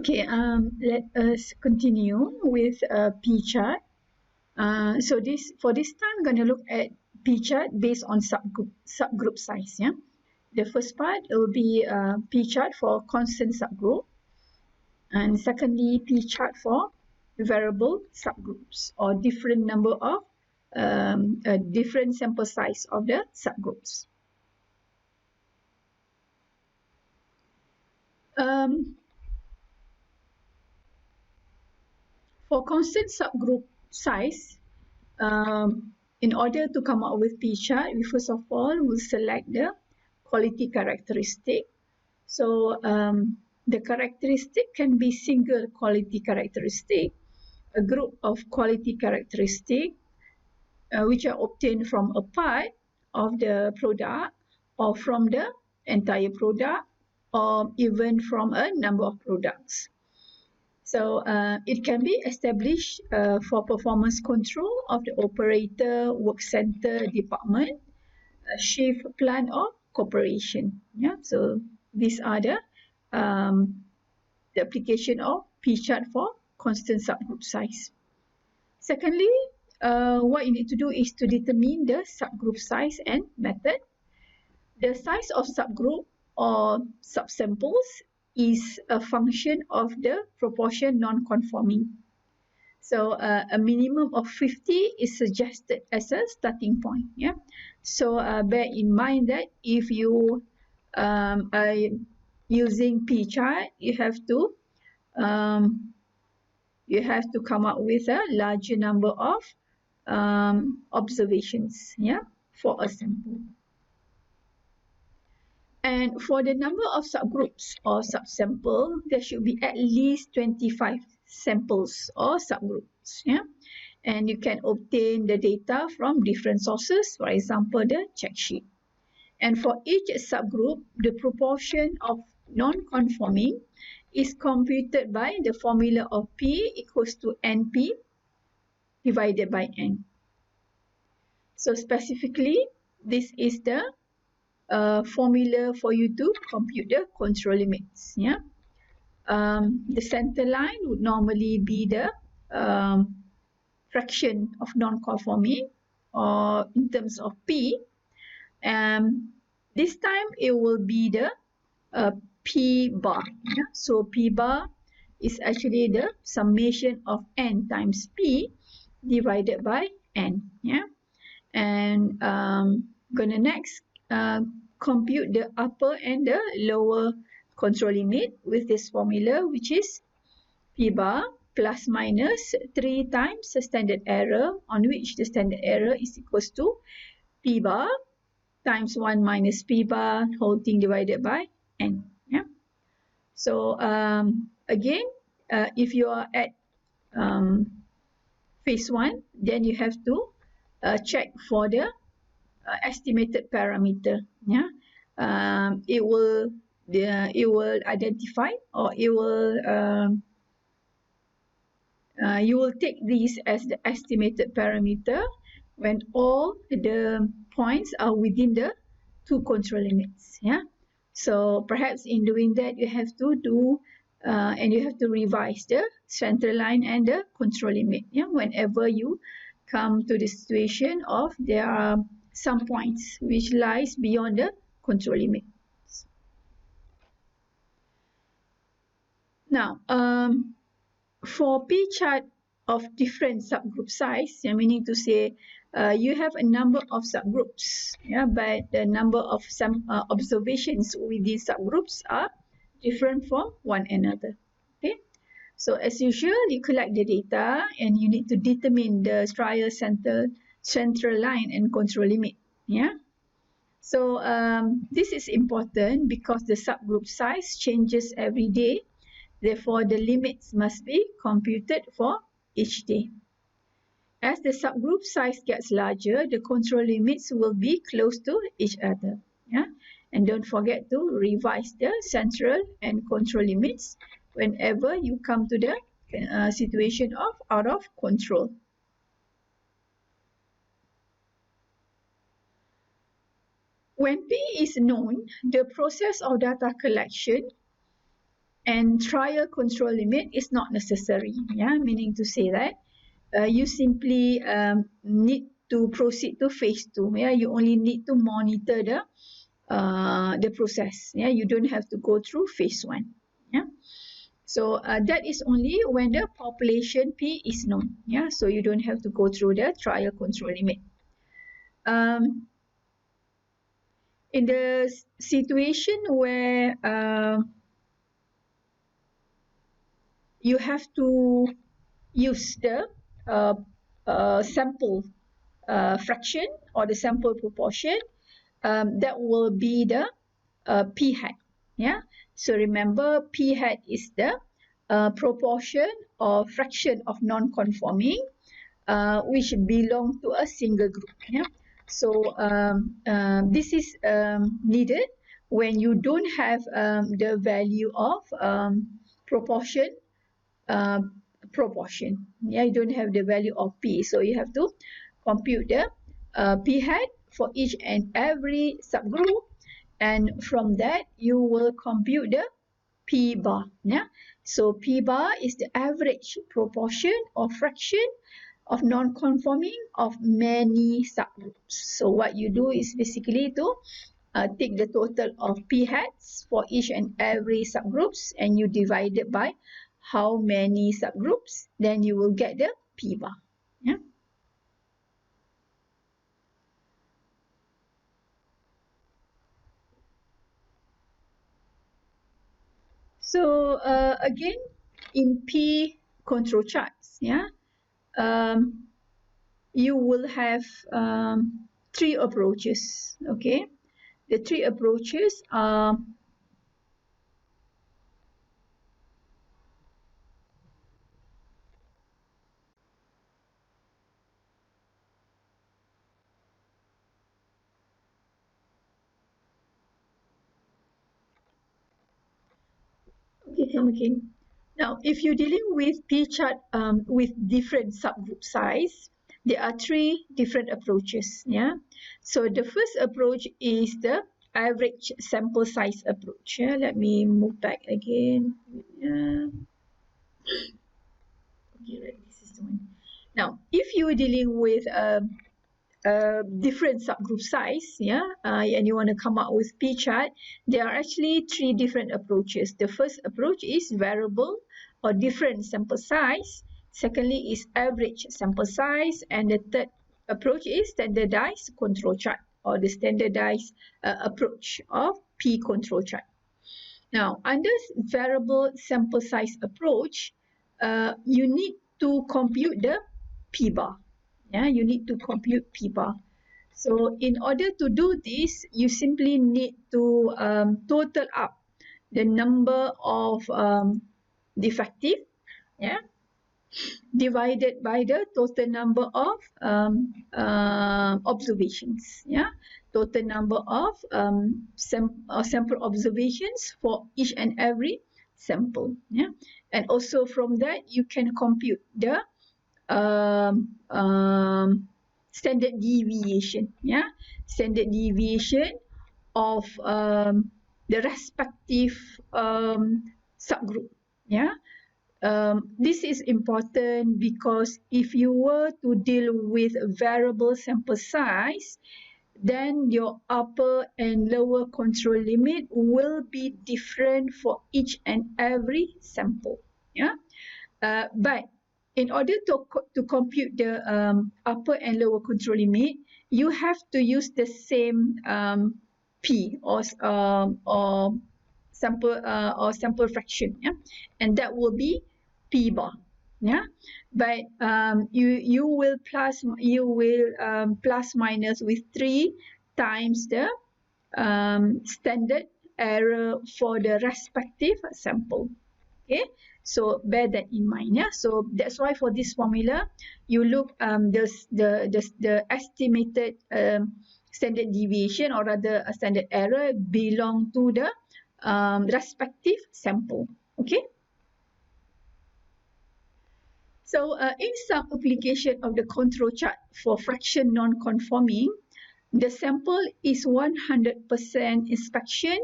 Okay, let us continue with P chart. So for this time, I'm going to look at P chart based on subgroup size. Yeah, the first part will be P chart for constant subgroup, and secondly, P chart for variable subgroups or different number of different sample size of the subgroups. For constant subgroup size, in order to come up with P chart, we first of all will select the quality characteristic. So the characteristic can be single quality characteristic, a group of quality characteristic which are obtained from a part of the product or from the entire product or even from a number of products. So it can be established for performance control of the operator, work center, department, shift, plant or corporation. Yeah, so these are the application of P chart for constant subgroup size. Secondly, what you need to do is to determine the subgroup size and method. The size of subgroup or subsamples is a function of the proportion non-conforming. So a minimum of 50 is suggested as a starting point. Yeah. So bear in mind that if you are using P chart, you have to come up with a larger number of observations. Yeah, for a sample. And for the number of subgroups or subsample, there should be at least 25 samples or subgroups. Yeah? And you can obtain the data from different sources, for example, the check sheet. And for each subgroup, the proportion of non-conforming is computed by the formula of P equals to NP divided by N. So specifically, this is the formula for you to compute the control limits. Yeah, the center line would normally be the fraction of non-conforming, or in terms of P. This time it will be the P bar. Yeah? So P bar is actually the summation of N times P divided by N. Yeah, and gonna next compute the upper and the lower control limit with this formula, which is P bar plus minus 3 times the standard error, on which the standard error is equals to P bar times 1 minus P bar whole thing divided by N. Yeah. So again, if you are at phase 1, then you have to check for the estimated parameter. Yeah, it will identify, or it will you will take these as the estimated parameter when all the points are within the two control limits. Yeah, so perhaps in doing that you have to do and you have to revise the center line and the control limit. Yeah, whenever you come to the situation of there are some points which lies beyond the control limit. Now, for P chart of different subgroup size, meaning to say you have a number of subgroups, yeah, but the number of some observations within subgroups are different from one another. Okay, so as usual, you collect the data and you need to determine the trial central line and control limit. Yeah. So this is important because the subgroup size changes every day. Therefore, the limits must be computed for each day. As the subgroup size gets larger, the control limits will be close to each other. Yeah? And don't forget to revise the central and control limits whenever you come to the situation of out of control. When P is known, the process of data collection And trial control limit is not necessary, yeah, meaning to say that you simply need to proceed to phase 2. Yeah, you only need to monitor the process. Yeah, you don't have to go through phase 1. Yeah, so that is only when the population P is known. Yeah, so you don't have to go through the trial control limit. In the situation where you have to use the sample fraction or the sample proportion, that will be the p hat. Yeah, so remember p hat is the proportion or fraction of non-conforming which belong to a single group. Yeah, so this is needed when you don't have the value of proportion. Yeah, you don't have the value of p, so you have to compute the p hat for each and every subgroup, and from that you will compute the p bar. Yeah, so p bar is the average proportion or fraction of non-conforming of many subgroups. So what you do is basically to take the total of p hats for each and every subgroups, and you divide it by how many subgroups, then you will get the p bar. Yeah. So again, in P control charts, yeah, you will have 3 approaches. Okay, the 3 approaches are okay, come again. Now, if you're dealing with P chart with different subgroup size, there are 3 different approaches. Yeah. So the first approach is the average sample size approach. Yeah. Let me move back again. Okay, right. This is the one. Now, if you are dealing with different subgroup size, yeah, and you want to come up with P chart, there are actually 3 different approaches. The first approach is variable or different sample size. Secondly is average sample size, and the third approach is standardized control chart or the standardized approach of P control chart. Now, under variable sample size approach, you need to compute the P bar. Yeah, you need to compute P bar. So in order to do this, you simply need to total up the number of defective, yeah, divided by the total number of observations. Yeah, total number of sample observations for each and every sample. Yeah, and also from that you can compute the standard deviation. Yeah, standard deviation of the respective subgroup. Yeah. This is important because if you were to deal with a variable sample size, then your upper and lower control limit will be different for each and every sample. Yeah, but in order to compute the upper and lower control limit, you have to use the same P or sample fraction. Yeah, and that will be P bar. Yeah, but you will plus minus with 3 times the standard error for the respective sample. Okay, so bear that in mind. Yeah, so that's why for this formula you look the estimated standard deviation, or rather a standard error, belong to the respective sample. Okay. So in some application of the control chart for fraction non-conforming, the sample is 100% inspection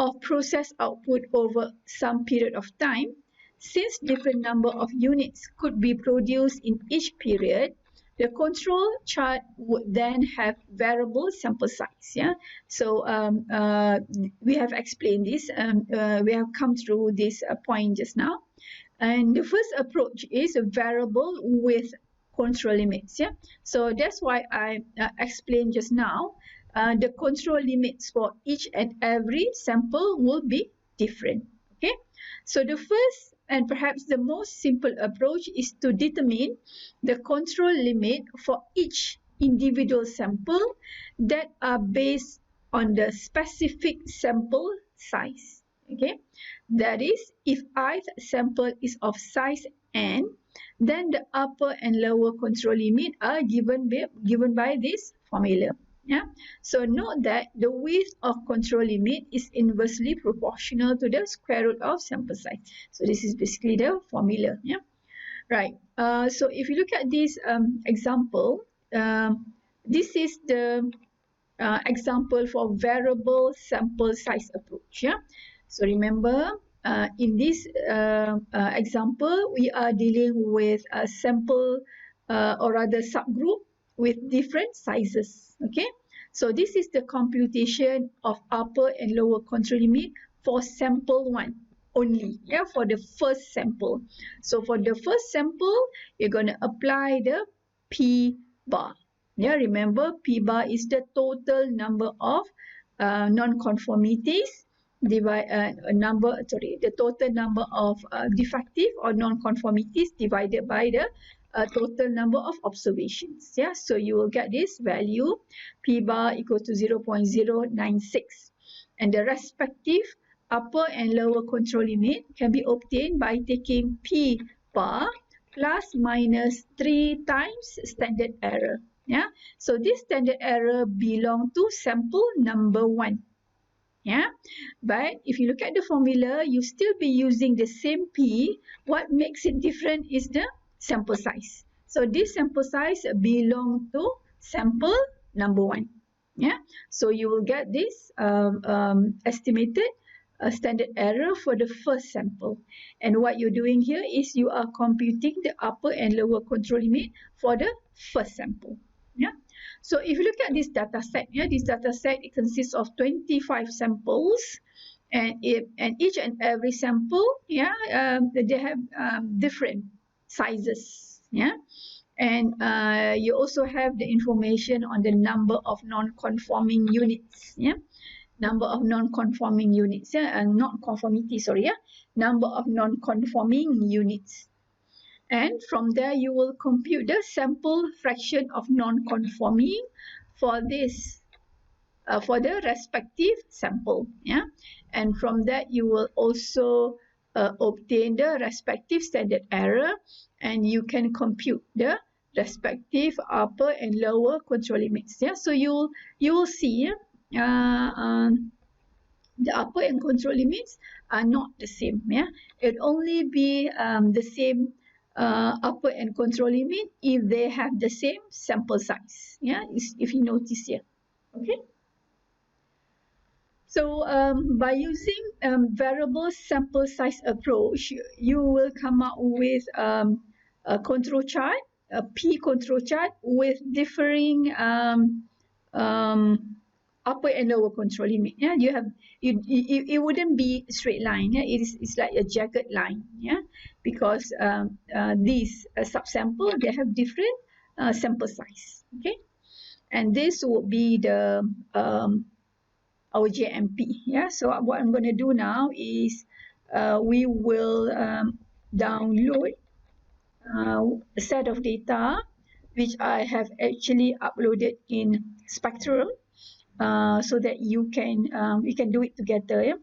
of process output over some period of time, since different number of units could be produced in each period, the control chart would then have variable sample size. Yeah, so we have explained this. We have come through this point just now. And the first approach is a variable with control limits. Yeah, so that's why I explained just now. The control limits for each and every sample will be different. Okay, so the first and perhaps the most simple approach is to determine the control limit for each individual sample that are based on the specific sample size. Okay, that is, if ith sample is of size n, then the upper and lower control limit are given by this formula. Yeah, so note that the width of control limit is inversely proportional to the square root of sample size. So this is basically the formula. Yeah, right. So if you look at this example, this is the example for variable sample size approach. Yeah, so remember, in this example, we are dealing with a sample or rather subgroup with different sizes. Okay, so this is the computation of upper and lower control limit for sample 1 only. Yeah, for the first sample. So for the first sample, you're going to apply the P bar. Yeah, remember, P bar is the total number of non-conformities the total number of defective or non-conformities divided by the total number of observations. Yeah, so you will get this value P bar equal to 0.096, and the respective upper and lower control limit can be obtained by taking P bar plus minus 3 times standard error. Yeah, so this standard error belong to sample number 1. Yeah, but if you look at the formula, you still be using the same P. What makes it different is the sample size. So this sample size belong to sample number 1. Yeah, so you will get this estimated standard error for the first sample. And what you're doing here is you are computing the upper and lower control limit for the first sample. Yeah. So if you look at this data set, yeah, this data set, it consists of 25 samples, and each and every sample, yeah, they have different sizes. Yeah, and you also have the information on the number of non-conforming units. Yeah, number of non-conforming units. Yeah, and non-conformity. Sorry. Yeah, number of non-conforming units. And from there, you will compute the sample fraction of non-conforming for this, for the respective sample. Yeah, and from that, you will also obtain the respective standard error, and you can compute the respective upper and lower control limits. Yeah, so you will see the upper and control limits are not the same. Yeah, it only be the same upper and control limit if they have the same sample size. Yeah, if you notice here. Okay. So by using variable sample size approach, you will come up with a control chart, a P control chart with differing upper and lower control limit. Yeah, it wouldn't be a straight line. Yeah, it's like a jagged line. Yeah, because these subsample, they have different sample size. Okay, and this will be the our JMP. Yeah, so what I'm going to do now is we will download a set of data which I have actually uploaded in Spectrum, so that you can we can do it together. Yeah?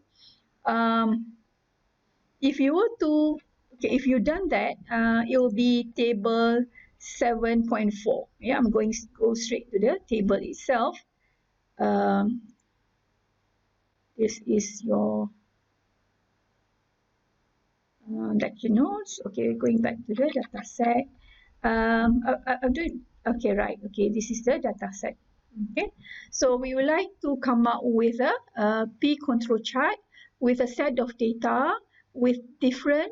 If you were to, okay, if you've done that, it will be table 7.4. Yeah, I'm going to go straight to the table itself. This is your lecture notes. Okay, going back to the data set. I'm doing, okay, right. Okay, this is the data set. Okay, so we would like to come up with a P control chart with a set of data with different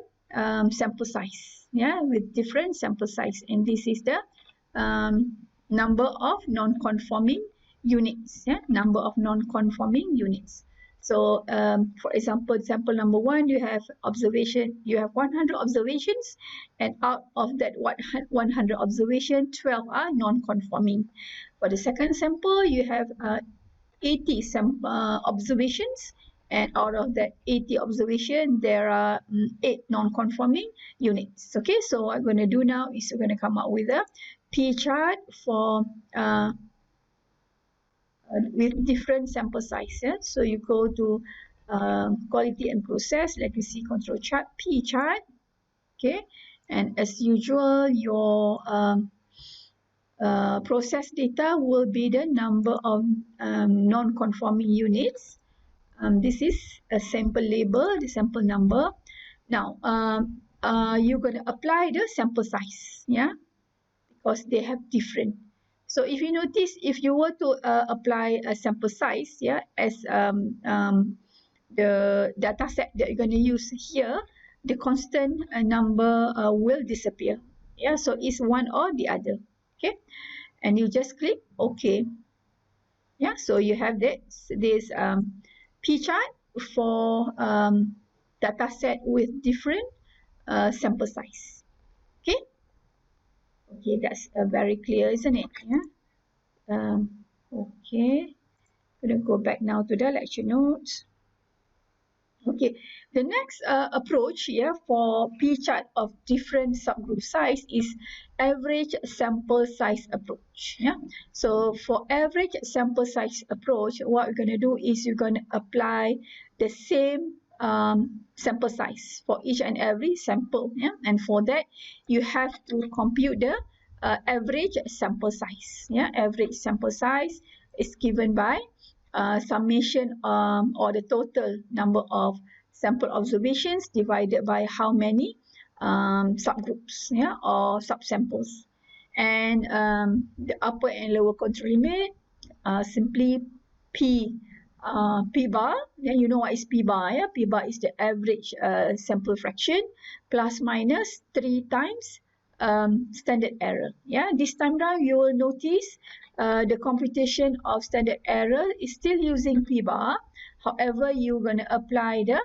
sample size, yeah, with different sample size, and this is the number of non-conforming units, yeah, number of non-conforming units. So for example, sample number 1, you have 100 observations, and out of that 100 observation, 12 are non-conforming. For the second sample, you have 80 observations, and out of that 80 observation, there are 8 non-conforming units. Okay, so what I'm going to do now is we're going to come up with a P chart for with different sample size. Yeah? So you go to quality and process, legacy control chart, P chart. Okay, and as usual, your process data will be the number of non-conforming units. This is a sample label, the sample number. Now, you're going to apply the sample size, yeah, because they have different. So if you notice, if you were to apply a sample size, yeah, as the data set that you're going to use here, the constant number will disappear. Yeah, so it's one or the other. Okay, and you just click OK. Yeah, so you have this P chart for data set with different sample size. Okay. Okay, that's very clear, isn't it? Yeah. Okay. I'm going to go back now to the lecture notes. Okay, the next approach here for P chart of different subgroup size is average sample size approach. Yeah, so for average sample size approach, what we're going to do is you're going to apply the same sample size for each and every sample. Yeah, and for that you have to compute the average sample size. Yeah, average sample size is given by summation or the total number of sample observations divided by how many subgroups, yeah, or subsamples. And the upper and lower control limit, simply P bar. Yeah, you know what is P bar? Yeah, P bar is the average sample fraction plus minus 3 times standard error. Yeah, this time round you will notice the computation of standard error is still using P bar. However, you're going to apply the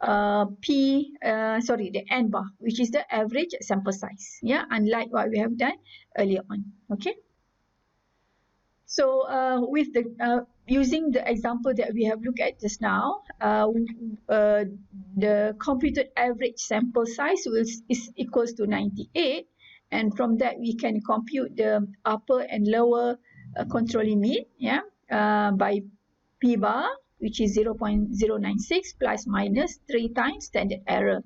the N bar, which is the average sample size. Yeah, unlike what we have done earlier on. Okay. So with the using the example that we have looked at just now, the computed average sample size is equals to 98, and from that we can compute the upper and lower control limit, yeah, by P bar, which is 0.096 plus minus 3 times standard error.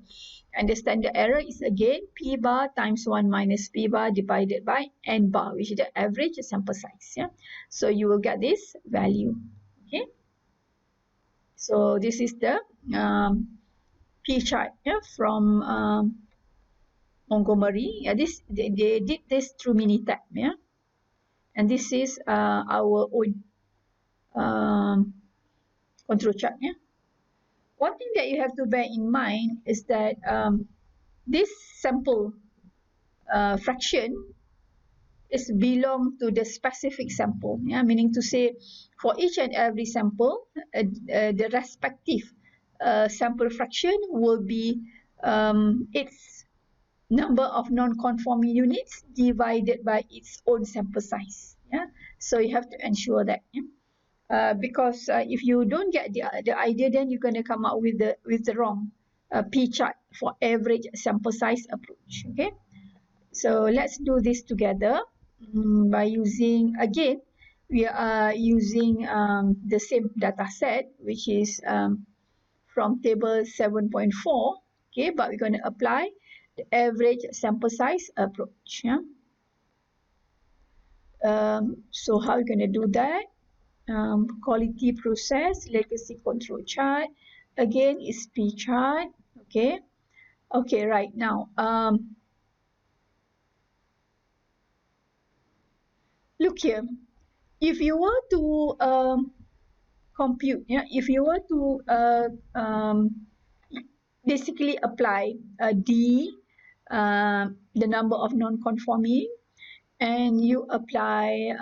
And the standard error is again P bar times 1 minus P bar divided by N bar, which is the average sample size. Yeah? So you will get this value. Okay. So this is the P chart, yeah, from Montgomery. Yeah, they did this through Minitab. Yeah. And this is our own control chart. Yeah. One thing that you have to bear in mind is that this sample fraction is belong to the specific sample. Yeah, meaning to say, for each and every sample, the respective sample fraction will be its number of non-conforming units divided by its own sample size. Yeah, so you have to ensure that. Yeah? Because if you don't get the idea, then you're going to come up with the wrong P chart for average sample size approach. Okay, so let's do this together by using, again, we are using the same data set, which is from table 7.4. Okay, but we're going to apply the average sample size approach. Yeah. So how are we going to do that? Quality process, legacy control chart, again is P chart. Okay, okay, right now look here, if you were to compute, yeah, if you were to basically apply the number of non-conforming, and you apply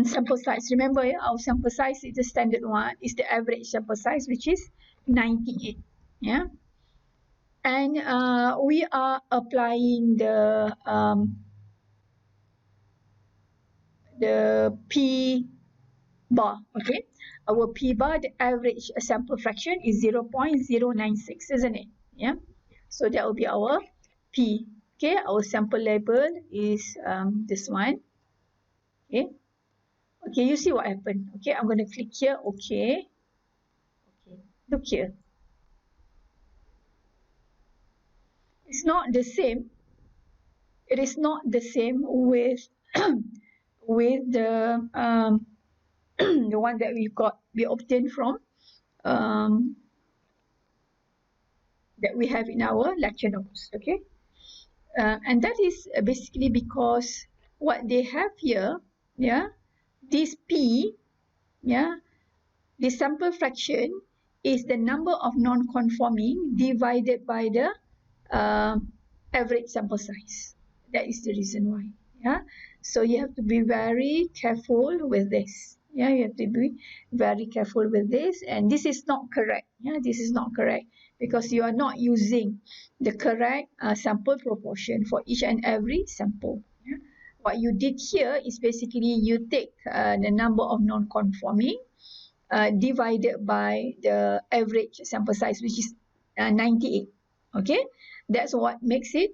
sample size. Remember, yeah, our sample size is the standard one, is the average sample size, which is 98. Yeah, and we are applying the P bar. Okay, our P bar, the average sample fraction is 0.096, isn't it? Yeah, so that will be our P. Okay, our sample label is this one. Okay, okay, you see what happened. Okay, I'm going to click here. Okay, okay, look here. It's not the same. It is not the same with with the one that we obtained from that we have in our lecture notes. Okay, and that is basically because what they have here, yeah, this P, yeah, the sample fraction is the number of non-conforming divided by the average sample size. That is the reason why. Yeah, so you have to be very careful with this. Yeah, you have to be very careful with this, and this is not correct. Yeah, this is not correct because you are not using the correct sample proportion for each and every sample. Yeah? What you did here is basically you take the number of non-conforming divided by the average sample size, which is 98. Okay, that's what makes it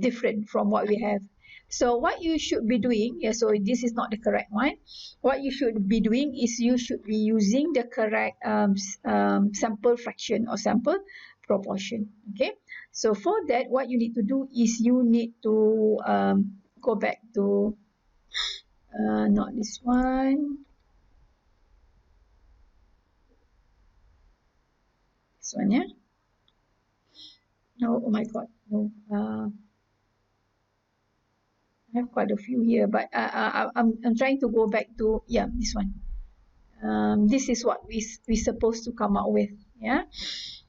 different from what we have. So what you should be doing, yeah, so this is not the correct one. What you should be doing is you should be using the correct sample fraction or sample proportion. Okay, so for that, what you need to do is you need to go back to not this one. This one, yeah. No, oh my God, no. I have quite a few here, but I'm trying to go back to, yeah, this one. This is what we supposed to come up with, yeah.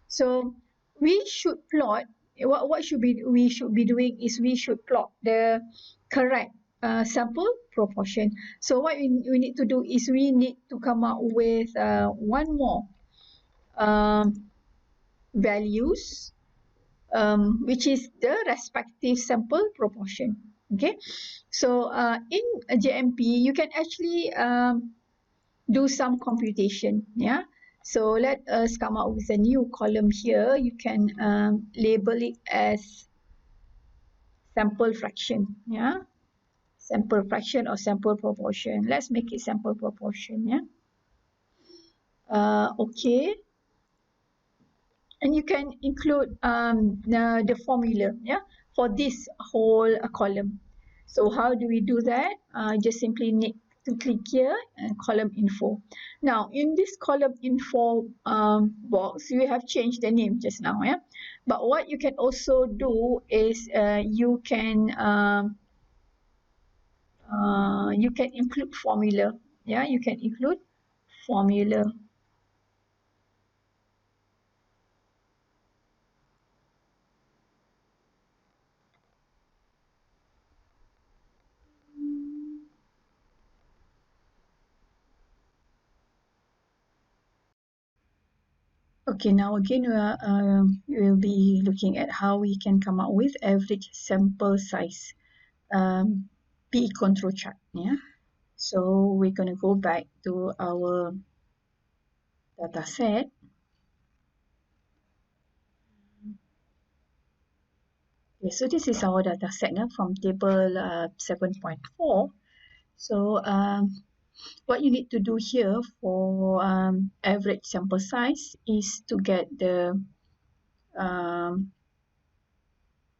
So we should plot. What should we should be doing is we should plot the correct sample proportion. So what we need to do is we need to come up with one more values, which is the respective sample proportion. Okay, so in JMP you can actually do some computation. Yeah, so let us come up with a new column here. You can label it as sample fraction. Yeah, sample fraction or sample proportion. Let's make it sample proportion. Yeah. Okay, and you can include the formula, yeah, for this whole column. So how do we do that? Just simply need to click here and column info. Now in this column info box, you have changed the name just now, yeah. But what you can also do is you can include formula, yeah. You can include formula. Okay, now again we will be looking at how we can come up with average sample size PE control chart. Yeah, so we're going to go back to our data set. Okay, so this is our data set from table 7.4. So what you need to do here for average sample size is to get the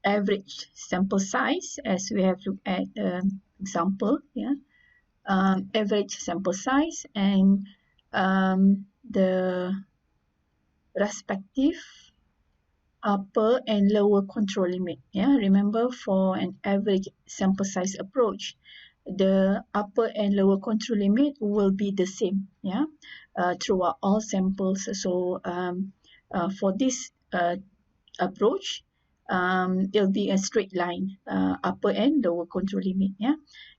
average sample size, as we have looked at example, yeah, average sample size and the respective upper and lower control limit. Yeah, remember for an average sample size approach, the upper and lower control limit will be the same, yeah, throughout all samples. So for this approach, it'll be a straight line, upper and lower control limit, yeah.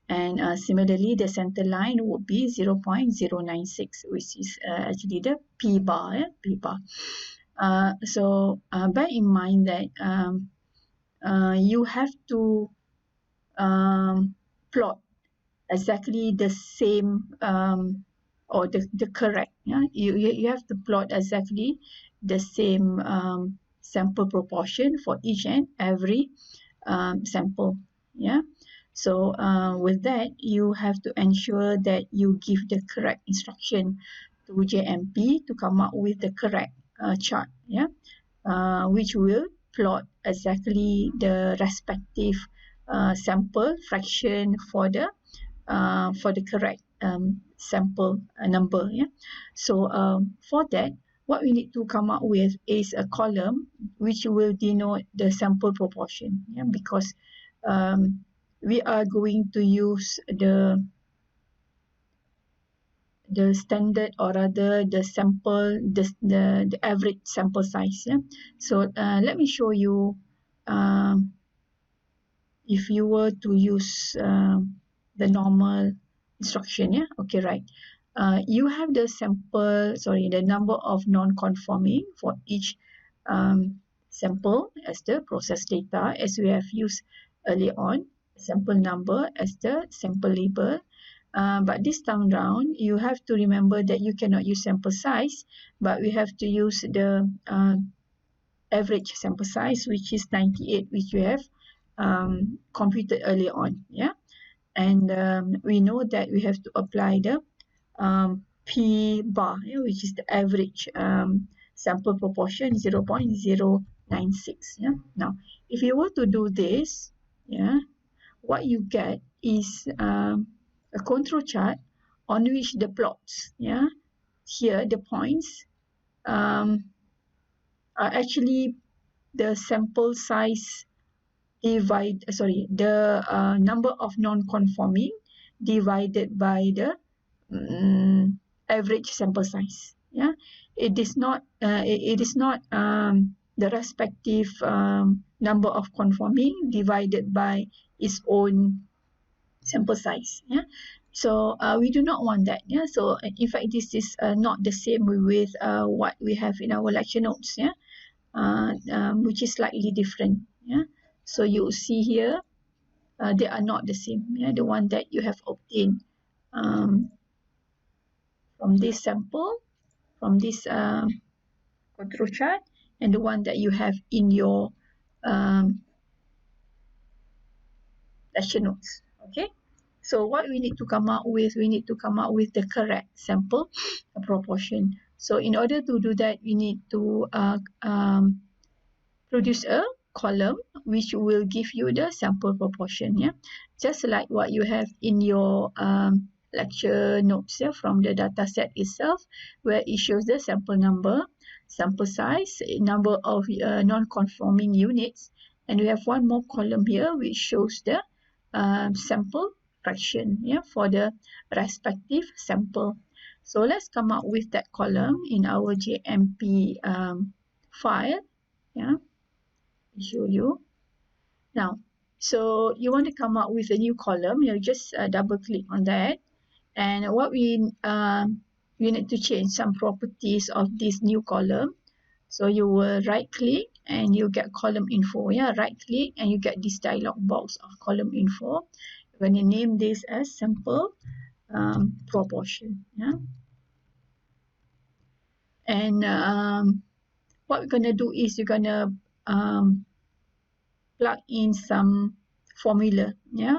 And similarly, the center line would be 0.096, which is actually the P bar, yeah? P bar. So bear in mind that you have to plot exactly the same or the correct, yeah. You have to plot exactly the same sample proportion for each and every sample, yeah. So with that, you have to ensure that you give the correct instruction to JMP to come up with the correct chart, yeah, which will plot exactly the respective sample fraction for the correct sample number, yeah. So for that, what we need to come up with is a column which will denote the sample proportion, yeah, because we are going to use the standard, or rather the sample, the average sample size, yeah. So let me show you, if you were to use the normal instruction, yeah. Okay, right. You have the the number of non-conforming for each sample as the process data, as we have used earlier on, sample number as the sample label. But this time round, you have to remember that you cannot use sample size, but we have to use the average sample size, which is 98, which we have computed earlier on, yeah. And we know that we have to apply the P bar, yeah, which is the average sample proportion, 0.096, yeah. Now, if you were to do this, yeah, what you get is a control chart on which the plots, yeah, here the points are actually the sample size the number of non-conforming divided by the average sample size, yeah. It is not the respective number of conforming divided by its own sample size, yeah. So we do not want that, yeah. So in fact, this is not the same with what we have in our lecture notes, yeah, which is slightly different, yeah. So you see here, they are not the same, yeah. The one that you have obtained from this sample, from this control chart, and the one that you have in your lecture notes, okay. So what we need to come up with, the correct sample proportion. So in order to do that, we need to produce a column which will give you the sample proportion, yeah, just like what you have in your lecture notes, yeah, from the data set itself, where it shows the sample number, sample size, number of non-conforming units, and we have one more column here which shows the sample fraction, yeah, for the respective sample. So let's come up with that column in our JMP file, yeah. Show you now. So you want to come up with a new column, you just double click on that, and what we need to change some properties of this new column. So you will right click and you get column info, yeah, right click and you get this dialog box of column info. You're going to name this as sample proportion, yeah. And what we're going to do is you're going to plug in some formula, yeah,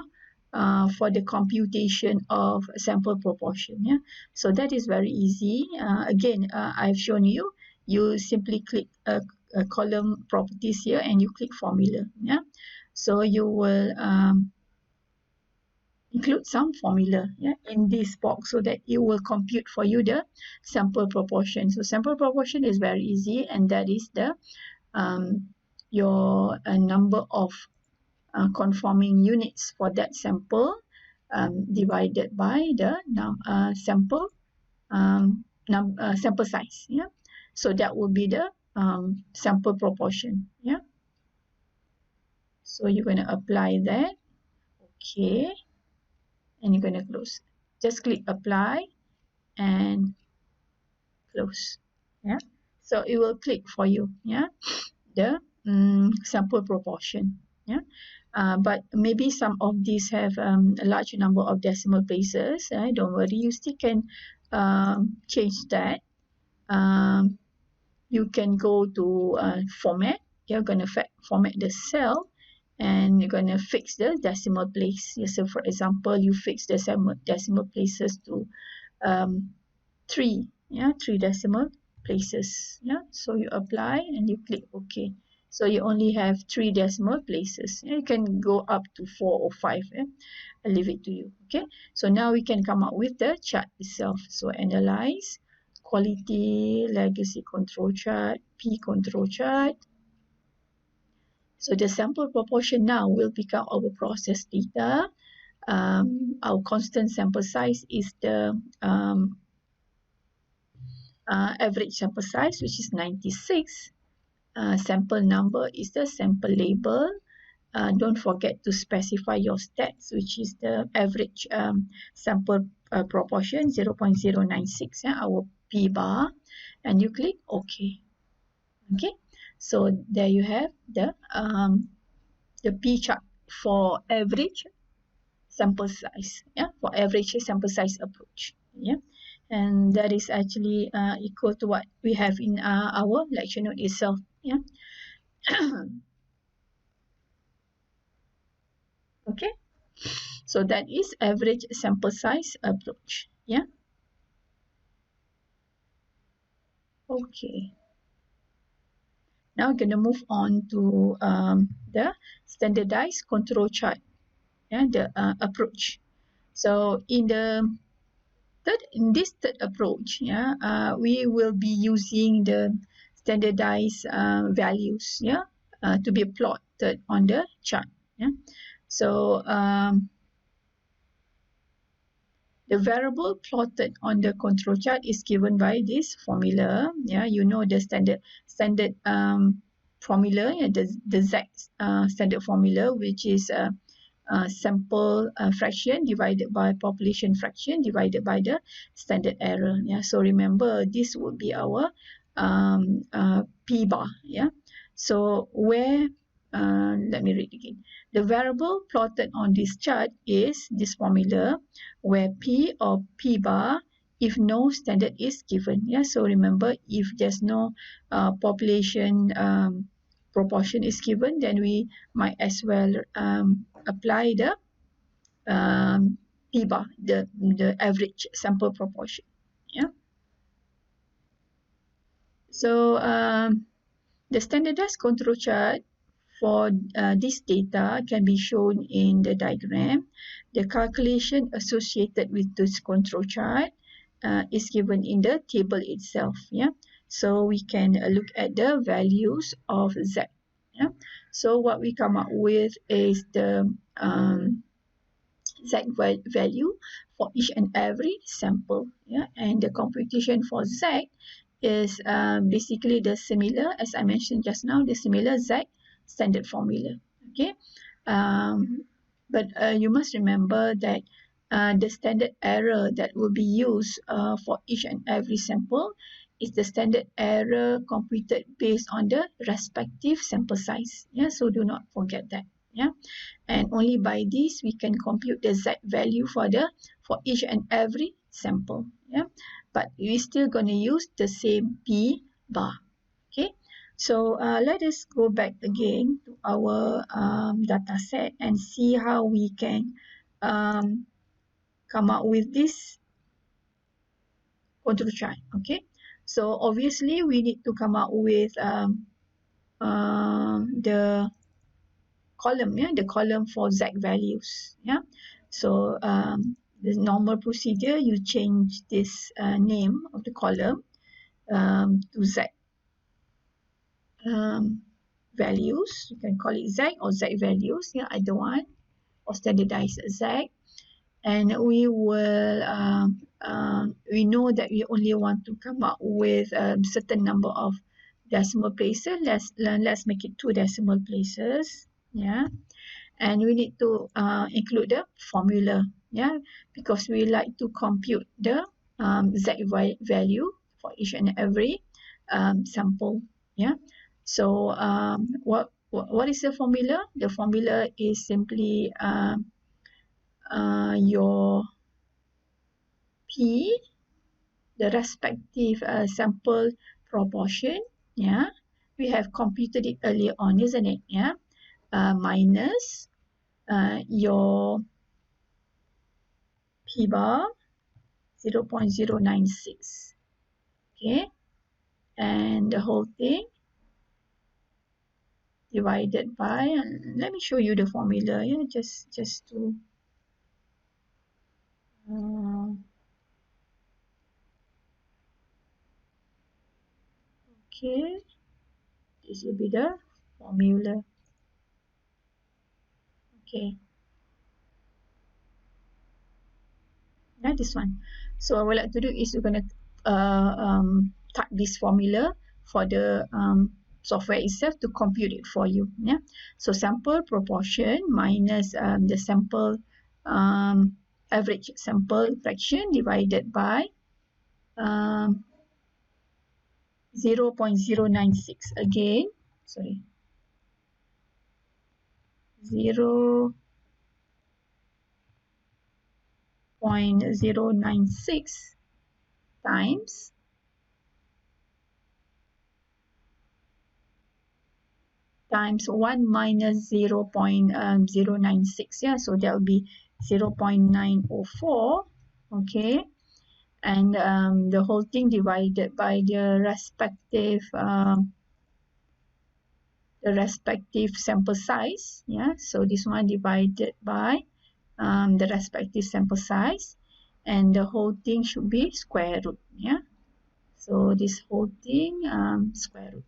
for the computation of sample proportion, yeah. So that is very easy. Again, I've shown you. You simply click a column properties here and you click formula, yeah. So you will include some formula, yeah, in this box so that it will compute for you the sample proportion. So sample proportion is very easy, and that is the your number of conforming units for that sample divided by the sample sample size. Yeah, so that will be the sample proportion. Yeah, so you're going to apply that. Okay, and you're going to close. Just click apply and close. Yeah, so it will click for you. Yeah, the sample proportion. Yeah, but maybe some of these have a large number of decimal places. Don't worry, you still can change that. You can go to format. You're going to format the cell, and you're going to fix the decimal place. Yeah, so for example, you fix the decimal places to 3. Yeah, 3 decimal places. Yeah, so you apply and you click OK. So you only have 3 decimal places. You can go up to 4 or 5. I'll leave it to you. Okay, so now we can come up with the chart itself. So analyze, quality, legacy control chart, P control chart. So the sample proportion now will become our process data. Our constant sample size is the average sample size, which is 96. Sample number is the sample label. Don't forget to specify your stats, which is the average sample proportion 0.096, our P bar, and you click OK. Okay, so there you have the P chart for average sample size. Yeah, for average sample size approach. Yeah, and that is actually equal to what we have in our lecture note itself. Yeah. Okay, so that is average sample size approach. Yeah. Okay, now we're going to move on to the standardized control chart. Yeah, the approach. So in this third approach, yeah, we will be using the standardized values, yeah, to be plotted on the chart. Yeah, so the variable plotted on the control chart is given by this formula. Yeah, you know the standard formula, yeah, the Z standard formula, which is sample fraction divided by population fraction divided by the standard error. Yeah, so remember this would be our P bar. Yeah, so where let me read again. The variable plotted on this chart is this formula, where P or P bar if no standard is given. Yeah, so remember, if there's no population proportion is given, then we might as well apply the P bar, the average sample proportion. Yeah. So the standardized control chart for this data can be shown in the diagram. The calculation associated with this control chart is given in the table itself. Yeah, so we can look at the values of Z. Yeah, so what we come up with is the Z value for each and every sample. Yeah, and the computation for Z is basically the similar, as I mentioned just now, the similar Z standard formula. Okay, but you must remember that the standard error that will be used for each and every sample is the standard error computed based on the respective sample size. Yeah, so do not forget that. Yeah, and only by this we can compute the Z value for each and every sample. Yeah, but we're still going to use the same P bar. Okay, so let us go back again to our data set and see how we can come up with this control chart. Okay, so obviously we need to come up with the column, yeah, the column for Z values. Yeah, so the normal procedure, you change this name of the column to Z values. You can call it Z or Z values, yeah, either one, or standardized Z. and we will we know that we only want to come up with a certain number of decimal places. Let's make it 2 decimal places. Yeah, and we need to include the formula. Yeah, because we like to compute the z value for each and every sample. Yeah, so what is the formula? The formula is simply your P, the respective sample proportion. Yeah, we have computed it earlier on, isn't it? Yeah, minus your P bar 0.096. Okay, and the whole thing divided by, let me show you the formula. Yeah, just to okay, this will be the formula. Okay, now this one. So what I would like to do is we're going to type this formula for the software itself to compute it for you. Yeah, so sample proportion minus the sample average sample fraction divided by 0.096 again. Sorry, 0.096 times times 1 minus 0.096. Yeah, so that will be 0.904. Okay, and the whole thing divided by the respective sample size. Yeah, so this one divided by the respective sample size, and the whole thing should be square root. Yeah, so this whole thing square root.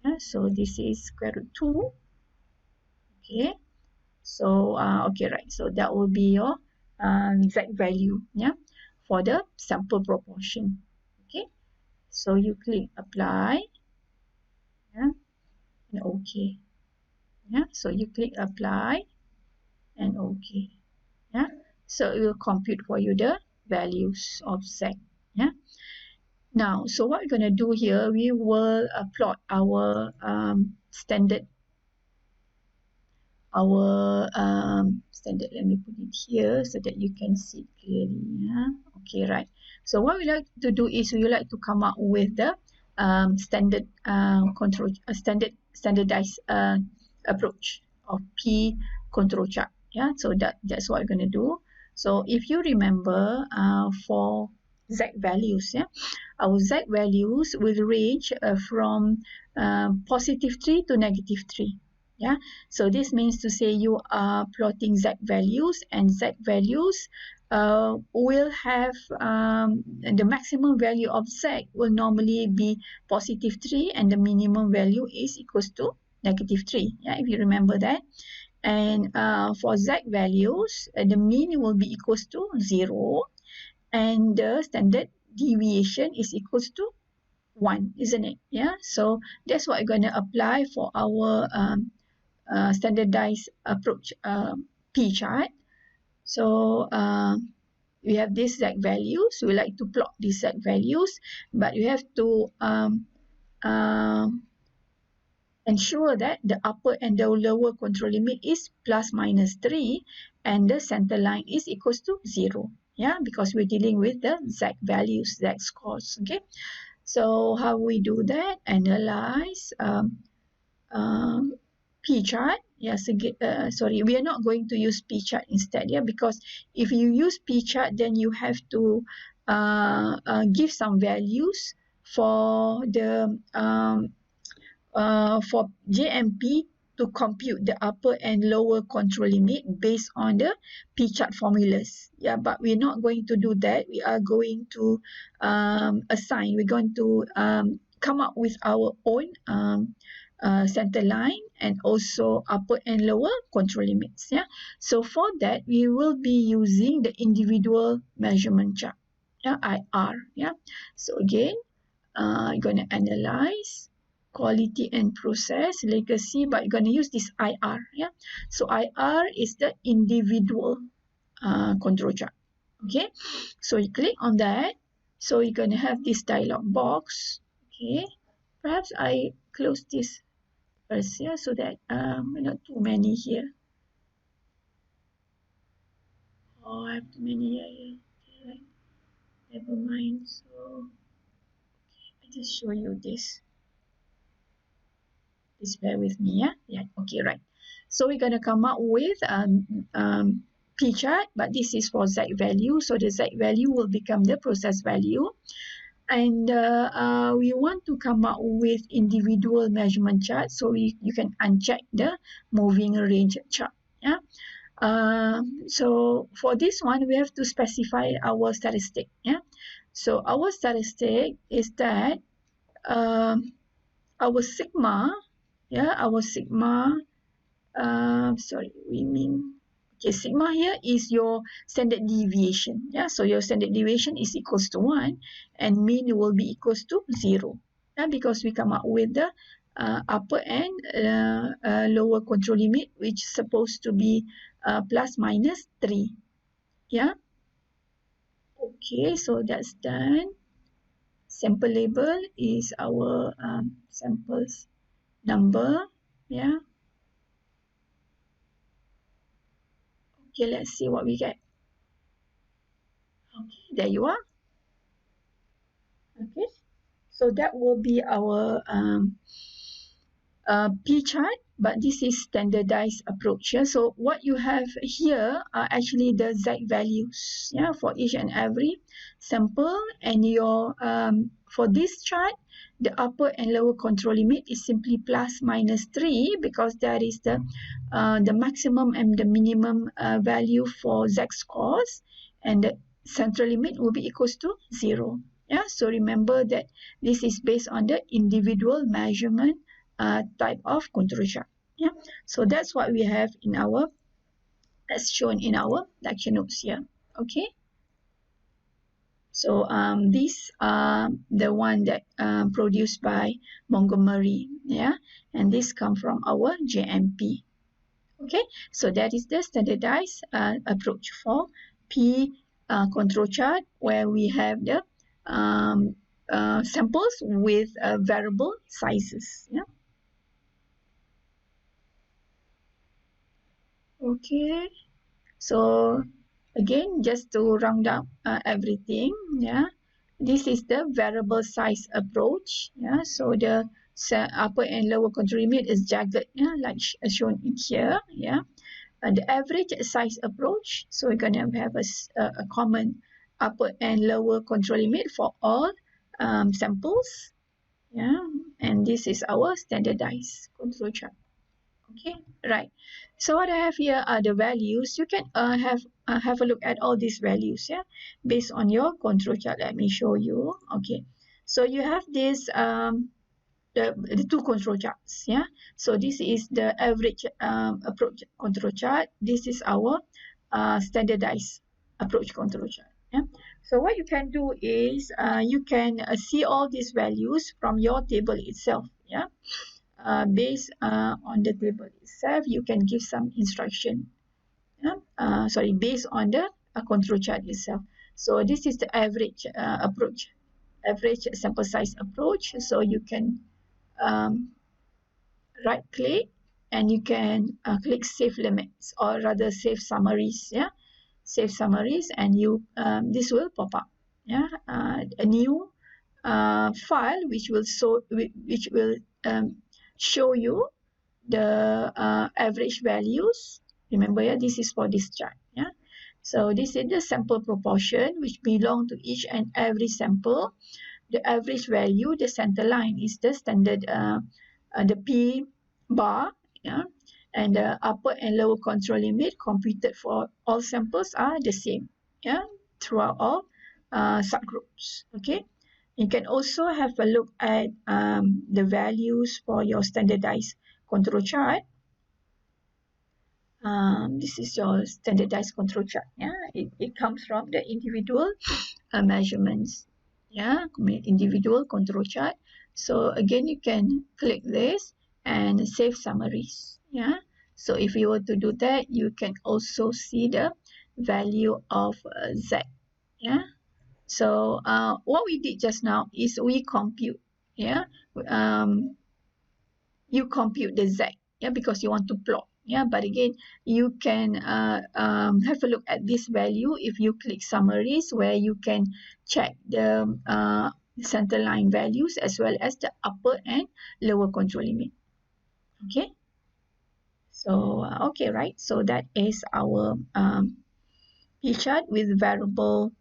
Yeah, so this is square root 2. Okay, so okay, right, so that will be your z value. Yeah, for the sample proportion. Okay, so you click apply. Yeah, and okay. Yeah, so you click apply and okay. Yeah, so it will compute for you the values of z. Yeah, now so what we're going to do here, we will plot our standard standard. Let me put it here so that you can see clearly. Yeah, okay, right. So what we like to do is we like to come up with the standardized approach of P control chart. Yeah, so that's what we're going to do. So if you remember for z values, yeah, our z values will range from positive 3 to negative 3. Yeah, so this means to say you are plotting z values, and z values will have the maximum value of z will normally be positive 3, and the minimum value is equals to negative 3. Yeah, if you remember that. And for z values, the mean will be equals to 0, and the standard deviation is equals to 1, isn't it? Yeah, so that's what we're going to apply for our standardized approach P chart. So we have these z values. We like to plot these z values, but you have to ensure that the upper and the lower control limit is plus minus 3, and the center line is equals to 0. Yeah, because we're dealing with the z values, z scores. Okay, so how we do that? Analyze P chart. Yes, sorry, we are not going to use P chart instead. Yeah, because if you use P chart, then you have to give some values for the for JMP to compute the upper and lower control limit based on the P chart formulas. Yeah, but we're not going to do that. We are going to assign. We're going to come up with our own center line and also upper and lower control limits. Yeah. So for that, we will be using the individual measurement chart. Yeah, IR. Yeah. So again, you're gonna analyze quality and process legacy, but you're gonna use this IR. Yeah. So IR is the individual control chart. Okay. So you click on that. So you're gonna have this dialog box. Okay. Perhaps I close this first, yeah, so that not too many here. Oh, I have too many here. Okay, right. Never mind. So I just show you this. Please bear with me, yeah. Yeah. Okay, right. So we're gonna come up with P chart, but this is for Z value. So the Z value will become the process value. And we want to come up with individual measurement chart, so you can uncheck the moving range chart. Yeah. So for this one, we have to specify our statistic. Yeah. So our statistic is that our sigma. Yeah, our sigma. Okay, sigma here is your standard deviation. Yeah, so your standard deviation is equals to 1 and mean will be equals to 0. Yeah, because we come up with the upper and lower control limit, which is supposed to be plus minus 3. Yeah. Okay, so that's done. Sample label is our samples number. Yeah. Okay, let's see what we get. Okay, there you are. Okay, so that will be our P chart, but this is standardized approach. Yeah? So what you have here are actually the Z values, yeah, for each and every sample, and your for this chart, the upper and lower control limit is simply plus minus 3 because that is the maximum and the minimum value for Z scores, and the central limit will be equals to 0. Yeah, so remember that this is based on the individual measurement type of control chart. Yeah, so that's what we have in our, as shown in our lecture notes here. Okay. So these are the one that produced by Montgomery. Yeah, and this come from our JMP. Okay, so that is the standardized approach for P control chart, where we have the samples with variable sizes. Yeah. Okay. So again, just to round up everything, yeah, this is the variable size approach. Yeah, so the upper and lower control limit is jagged, yeah, like shown in here. Yeah, and the average size approach. So we're gonna have a common upper and lower control limit for all samples. Yeah, and this is our standardized control chart. Okay, right. So what I have here are the values. You can have a look at all these values, yeah, based on your control chart. Let me show you. Okay, so you have this the two control charts, yeah. So this is the average approach control chart. This is our standardized approach control chart. Yeah. So what you can do is you can see all these values from your table itself. Yeah. Based on the table itself, you can give some instruction. Yeah? Based on the control chart itself. So this is the average approach, average sample size approach. So you can right click and you can click save limits, or rather save summaries. Yeah, save summaries, and you this will pop up. Yeah, a new file which will show you the average values. Remember, yeah, this is for this chart. Yeah, so this is the sample proportion which belong to each and every sample. The average value, the center line, is the standard the P bar. Yeah, and the upper and lower control limit computed for all samples are the same. Yeah, throughout all subgroups. Okay, You can also have a look at the values for your standardized control chart. This is your standardized control chart. Yeah, it comes from the individual measurements. Yeah, individual control chart. So again, you can click this and save summaries. Yeah, so if you were to do that, you can also see the value of Z. Yeah, so what we did just now is we compute. Yeah, um, you compute the Z, yeah, because you want to plot. Yeah, but again, you can have a look at this value if you click summaries, where you can check the center line values as well as the upper and lower control limit. Okay, so okay, right, so that is our P chart with variable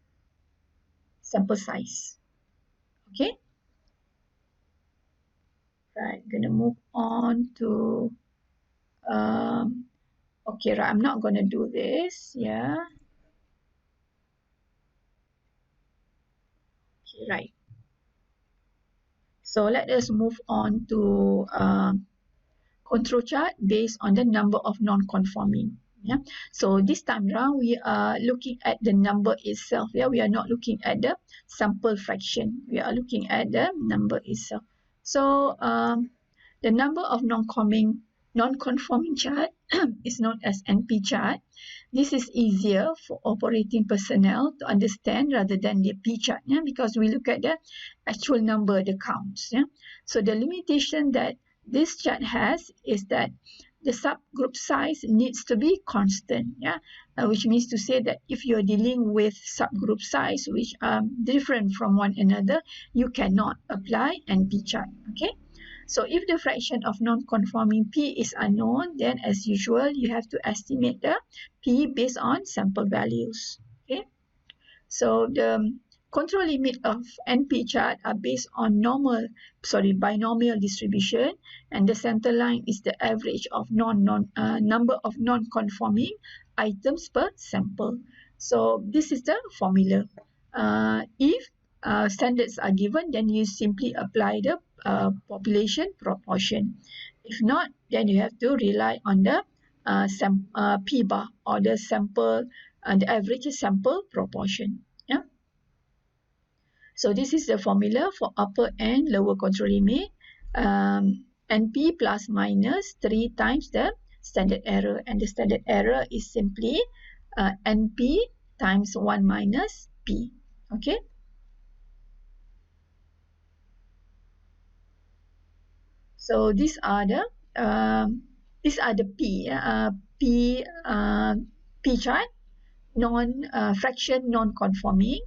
sample size. Okay, right, gonna move on to okay, right, I'm not gonna do this. Yeah, okay, right. So let us move on to control chart based on the number of non-conforming. Yeah. So this time around, we are looking at the number itself. Yeah, we are not looking at the sample fraction. We are looking at the number itself. So the number of non-conforming chart is known as NP chart. This is easier for operating personnel to understand rather than the P chart, yeah, because we look at the actual number, the counts. Yeah. So the limitation that this chart has is that the subgroup size needs to be constant, yeah, which means to say that if you're dealing with subgroup size which are different from one another, you cannot apply NP chart. Okay. So if the fraction of non-conforming P is unknown, then as usual, you have to estimate the P based on sample values. Okay. So the control limit of NP chart are based on binomial distribution, and the center line is the average of number of non-conforming items per sample. So this is the formula. If standards are given, then you simply apply the population proportion. If not, then you have to rely on the P bar, or the sample and the average sample proportion. Yeah. So this is the formula for upper and lower control limit. NP plus minus 3 times the standard error, and the standard error is simply NP times 1 minus P. Okay. So these are the P chart, fraction non-conforming.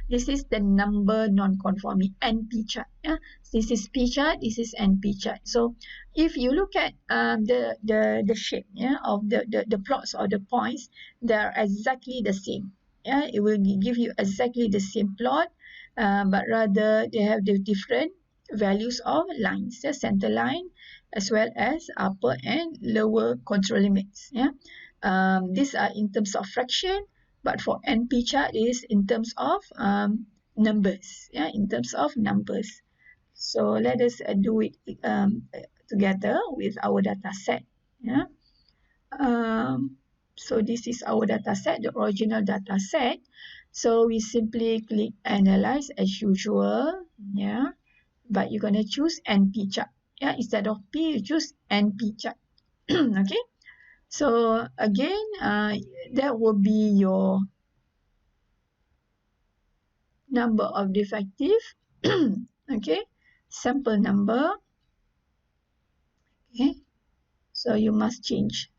This is the number non-conforming, NP chart. Yeah, this is P chart. This is NP chart. So if you look at the shape, yeah, of the plots or the points, they are exactly the same. Yeah, it will give you exactly the same plot, but rather they have the different values of lines, the center line as well as upper and lower control limits. Yeah, these are in terms of fraction, but for NP chart is in terms of numbers. Yeah, in terms of numbers. So let us do it together with our data set. Yeah. So this is our data set, the original data set. So we simply click analyze as usual. Yeah, but you're gonna choose NP chart. Yeah, instead of P, you choose NP chart. Okay. So again, that will be your number of defective. Okay, sample number. Okay, so you must change.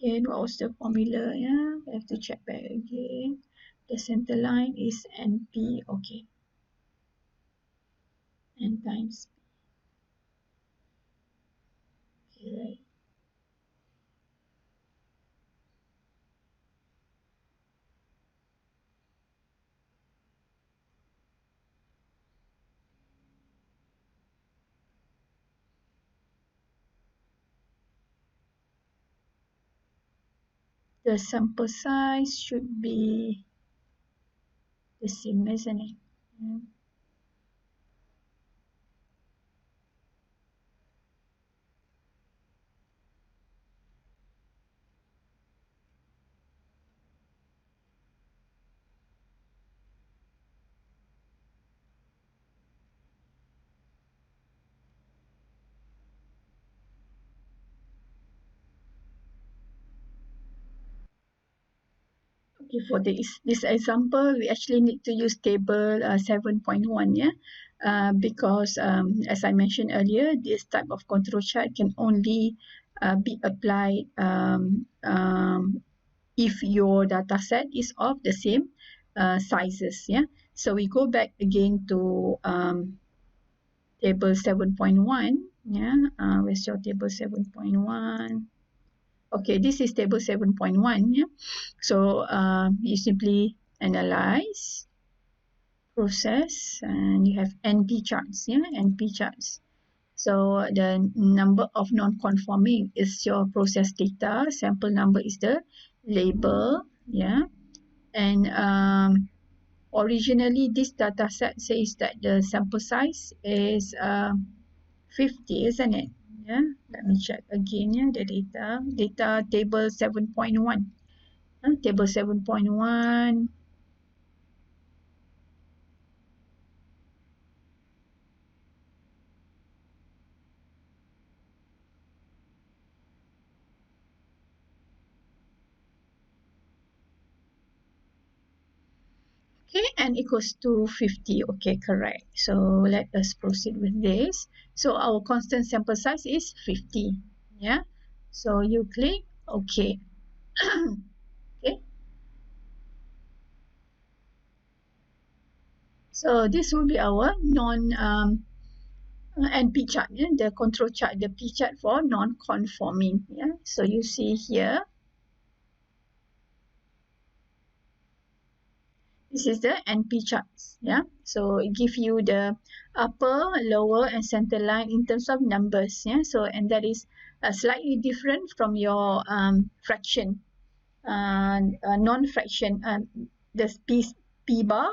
Okay, what was the formula? Yeah, I have to check back again. The center line is NP. Okay, n times P. Okay, right. the sample size should be the same, isn't it? Yeah. Okay, for this example, we actually need to use table 7.1, yeah, because as I mentioned earlier, this type of control chart can only be applied if your data set is of the same sizes, yeah. So we go back again to table 7.1, yeah. Where's your table 7.1? Okay, this is table 7.1, yeah. So you simply analyze, process, and you have NP charts, yeah, NP charts. So the number of non-conforming is your process data, sample number is the label, yeah. And originally this data set says that the sample size is 50, isn't it? Yeah, let me check again, yeah, the data table 7.1. Table 7.1. Okay, and equals to 50. Okay, correct. So let us proceed with this. So our constant sample size is 50. Yeah. So you click OK. Okay. So this will be our NP chart, yeah, the control chart, the P chart for non-conforming. Yeah. So you see here, this is the NP charts. Yeah. So it gives you the upper, lower, and center line in terms of numbers. Yeah. So and that is slightly different from your fraction, non-fraction, the P bar,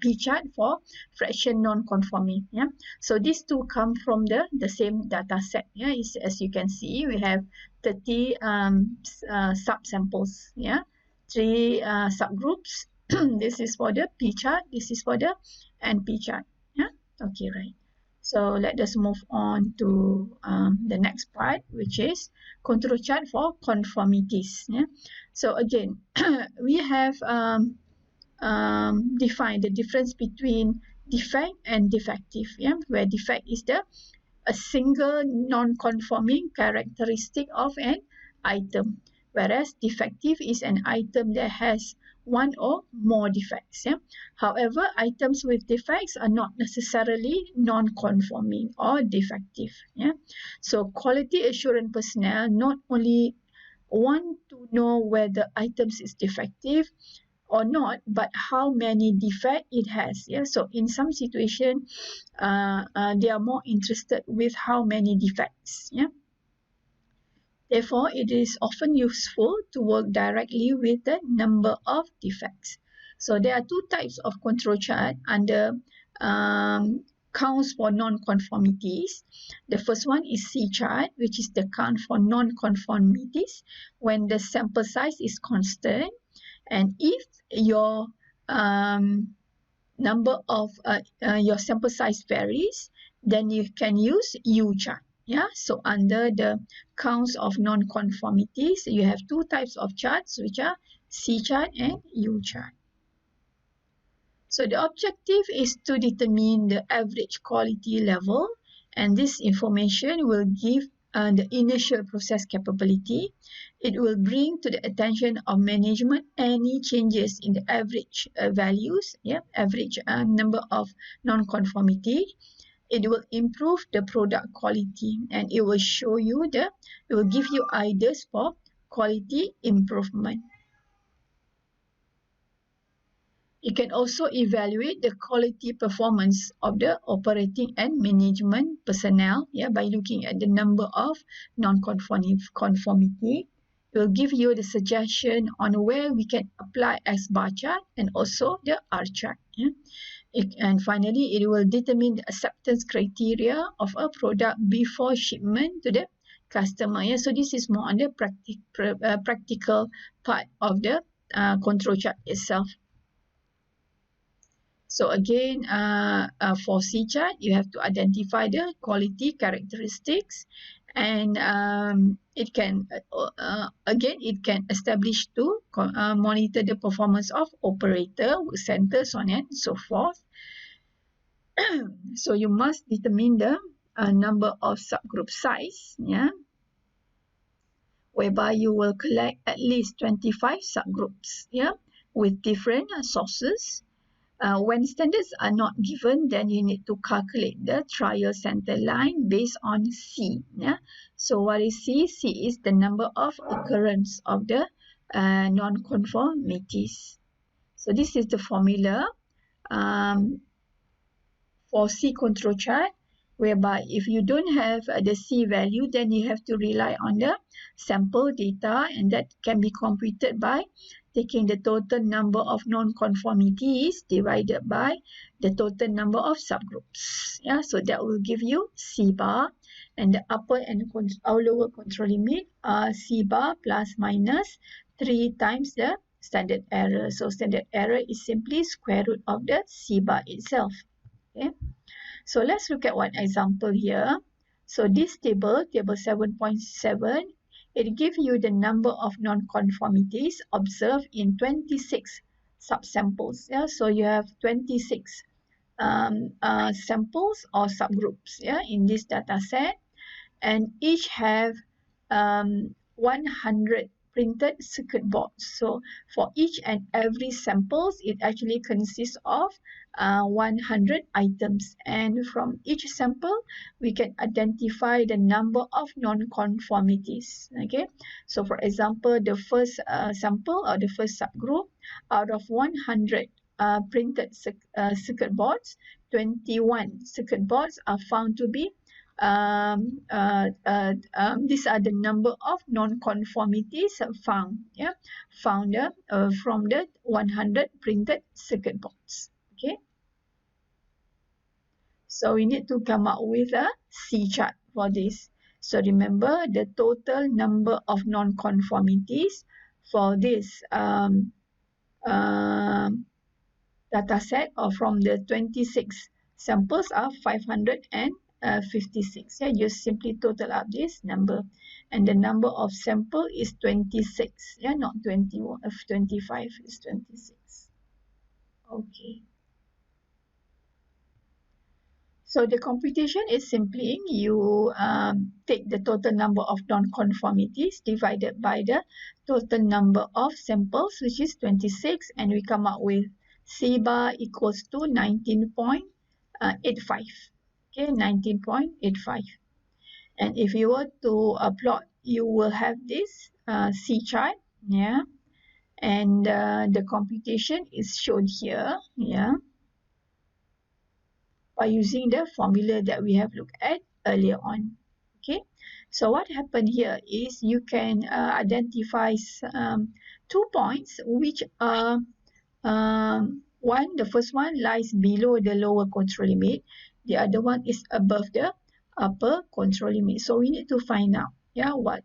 P chart for fraction non-conforming. Yeah. So these two come from the same data set. Yeah. As you can see, we have 30 subsamples. Yeah. 3 subgroups. This is for the P chart. This is for the NP chart. Yeah. Okay, right. So let us move on to the next part, which is control chart for conformities. Yeah. So again, we have defined the difference between defect and defective. Yeah, where defect is a single non-conforming characteristic of an item, whereas defective is an item that has one or more defects. Yeah. However, items with defects are not necessarily non-conforming or defective. Yeah. So quality assurance personnel not only want to know whether items is defective or not, but how many defect it has. Yeah. So in some situation, they are more interested with how many defects. Yeah. Therefore, it is often useful to work directly with the number of defects. So there are two types of control chart under counts for non-conformities. The first one is C chart, which is the count for non-conformities when the sample size is constant, and if your number of your sample size varies, then you can use U chart. Yeah, so under the counts of non-conformities, you have two types of charts, which are C chart and U chart. So the objective is to determine the average quality level, and this information will give the initial process capability. It will bring to the attention of management any changes in the average values, yeah, average number of non-conformity. It will improve the product quality, and it will show you it will give you ideas for quality improvement. You can also evaluate the quality performance of the operating and management personnel, yeah, by looking at the number of non-conformity. will give you the suggestion on where we can apply X bar chart and also the R chart. Yeah? And finally, it will determine the acceptance criteria of a product before shipment to the customer. Yeah? So this is more on the practical part of the control chart itself. So again, for C chart, you have to identify the quality characteristics, and it can again it can establish to monitor the performance of operator, centers, so on and so forth. So you must determine the number of subgroup size, yeah, whereby you will collect at least 25 subgroups, yeah, with different sources. When standards are not given, then you need to calculate the trial center line based on C. Yeah? So what is C? C is the number of occurrence of the non-conformities. So this is the formula for C control chart, whereby if you don't have the C value, then you have to rely on the sample data, and that can be computed by taking the total number of non-conformities divided by the total number of subgroups. Yeah, so that will give you C bar, and the upper and our lower control limit are C bar plus minus 3 times the standard error. So standard error is simply square root of the C bar itself. Okay, so let's look at one example here. So this table 7.7, it gives you the number of non-conformities observed in 26 subsamples. Yeah, so you have 26 samples or subgroups, yeah, in this data set, and each have 100 printed circuit boards. So for each and every samples, it actually consists of 100 items, and from each sample we can identify the number of non-conformities. Okay, so for example, the first sample or the first subgroup, out of 100 printed circuit boards, 21 circuit boards are found to be these are the number of non-conformities found, yeah, found from the 100 printed circuit boards. Okay, so we need to come up with a C chart for this. So remember, the total number of non-conformities for this data set, or from the 26 samples, are 556. Yeah, you simply total up this number, and the number of sample is 26. Yeah, not 21. 25 is 26. Okay. So the computation is simply you take the total number of non-conformities divided by the total number of samples, which is 26, and we come up with C bar equals to 19.85. Okay, 19.85. And if you were to plot, you will have this C chart, yeah, and the computation is shown here, yeah, by using the formula that we have looked at earlier on. Okay, so what happened here is you can identify 2 points which are the first one lies below the lower control limit, the other one is above the upper control limit. So we need to find out, yeah, what's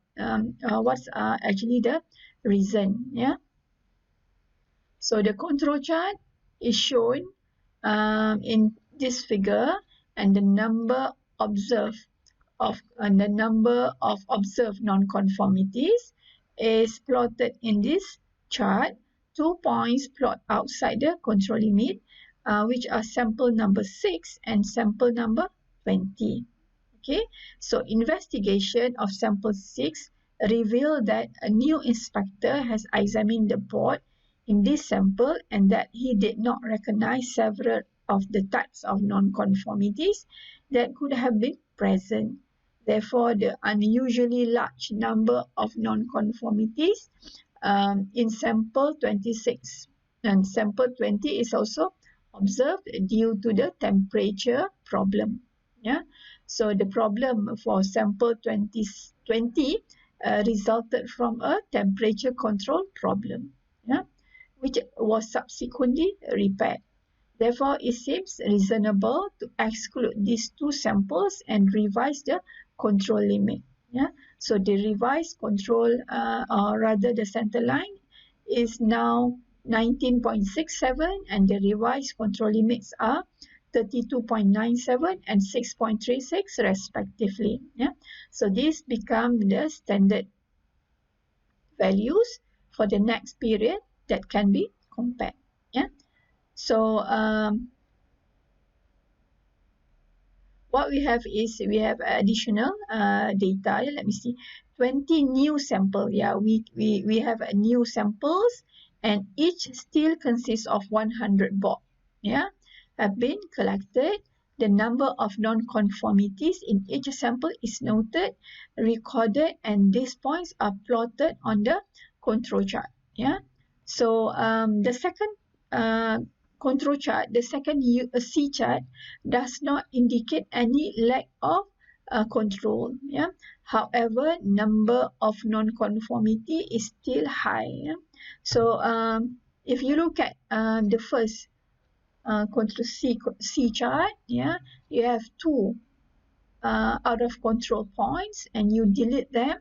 actually the reason. Yeah, so the control chart is shown in this figure, and the number observed of observed non-conformities is plotted in this chart. 2 points plot outside the control limit, which are sample number 6 and sample number 20. Okay, so investigation of sample 6 revealed that a new inspector has examined the board in this sample, and that he did not recognize several of the types of non-conformities that could have been present. Therefore, the unusually large number of non-conformities in sample 26 and sample 20 is also observed due to the temperature problem. Yeah, so the problem for sample 20 resulted from a temperature control problem, yeah, which was subsequently repaired. Therefore, it seems reasonable to exclude these two samples and revise the control limit. Yeah, so the revised control, or rather the center line, is now 19.67, and the revised control limits are 32.97 and 6.36 respectively. Yeah, so these become the standard values for the next period that can be compared. Yeah, so what we have is we have additional data. Let me see, 20 new sample. Yeah, we have a new samples, and each still consists of 100 bob. Yeah, have been collected. The number of non-conformities in each sample is noted, recorded, and these points are plotted on the control chart. Yeah, so the second control chart, the second C chart, does not indicate any lack of control. Yeah. However, number of non-conformity is still high. Yeah? So if you look at the first control C chart, yeah, you have two out of control points, and you delete them,